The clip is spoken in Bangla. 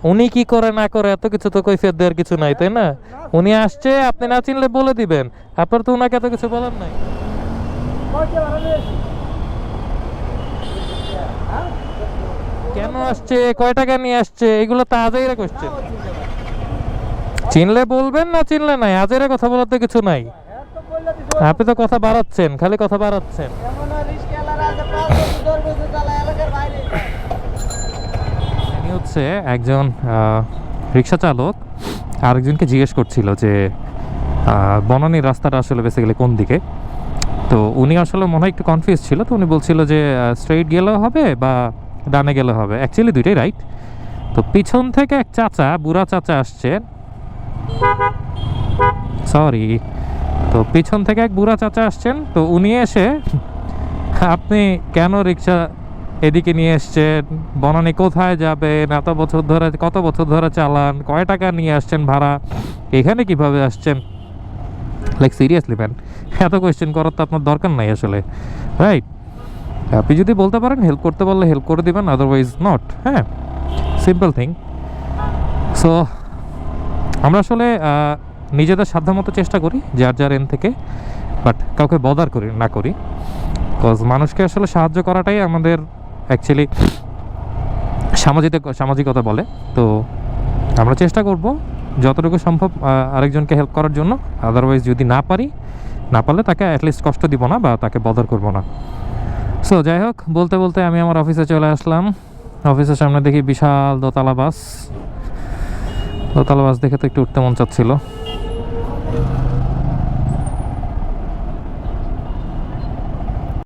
উনি কি করে না করে এত কিছু তো কৈফিয়ত দেওয়ার কিছু নাই, তাই না? উনি আসছে, আপনি না চিনলে বলে দিবেন, আপনার তো উনাকে এত কিছু বলার নাই। কেন আসছে, কয় টাকা নিয়ে আসছে, এগুলো তো আজাইরা কোশ্চেন। চিনলে বলবেন, না চিনলে নাই, আজাইরা কথা বলার তো কিছু নাই। আপনি তো কথা বাড়াচ্ছেন, খালি কথা বাড়াচ্ছেন। ইনি হচ্ছে একজন রিক্সা চালক, আরেকজনকে জিজ্ঞেস করছিল যে বনানীর রাস্তাটা আসলে বেসিক্যালি কোন দিকে। তো উনি আসলে মনে হয় একটু কনফিউজ ছিল, তো উনি বলছিল যে স্ট্রেইট গেলেও হবে বা ডানে গেলে হবে, অ্যাকচুয়ালি দুইটাই রাইট। তো পিছন থেকে এক চাচা, বুড়া চাচা আসছে, সরি, তো পিছন থেকে এক বুড়া চাচা আসছেন। তো উনি এসে, আপনি কেন রিক্সা এদিকে নিয়ে এসছেন, বনানী কোথায় যাবেন, এত বছর ধরে, কত বছর ধরে চালান, কয় টাকা নিয়ে আসছেন ভাড়া, এখানে কিভাবে আসছেন? লাইক সিরিয়াসলি ম্যান, এত কোয়েশ্চেন করার তো আপনার দরকার নাই আসলে, রাইট? আপনি যদি বলতে পারেন, হেল্প করতে পারলে হেল্প করে দিবেন, আদারওয়াইজ নট। হ্যাঁ, সিম্পল থিং। সো আমরা আসলে নিজেদের সাধ্যমতো চেষ্টা করি যার যার এন থেকে, বাট কাউকে বদার করি না করি, বিকজ মানুষকে আসলে সাহায্য করাটাই আমাদের অ্যাকচুয়ালি সামাজিকতা বলে। তো আমরা চেষ্টা করব যতটুকু সম্ভব আরেকজনকে হেল্প করার জন্য। আদারওয়াইজ যদি না পারলে তাকে অ্যাটলিস্ট কষ্ট দিব না বা তাকে বদার করব না। সো যাই হোক, বলতে বলতে আমি আমার অফিসে চলে আসলাম। অফিসের সামনে দেখি বিশাল দোতলা বাস। দোতলা বাস দেখে তো একটু উঠতে মন চাচ্ছিল।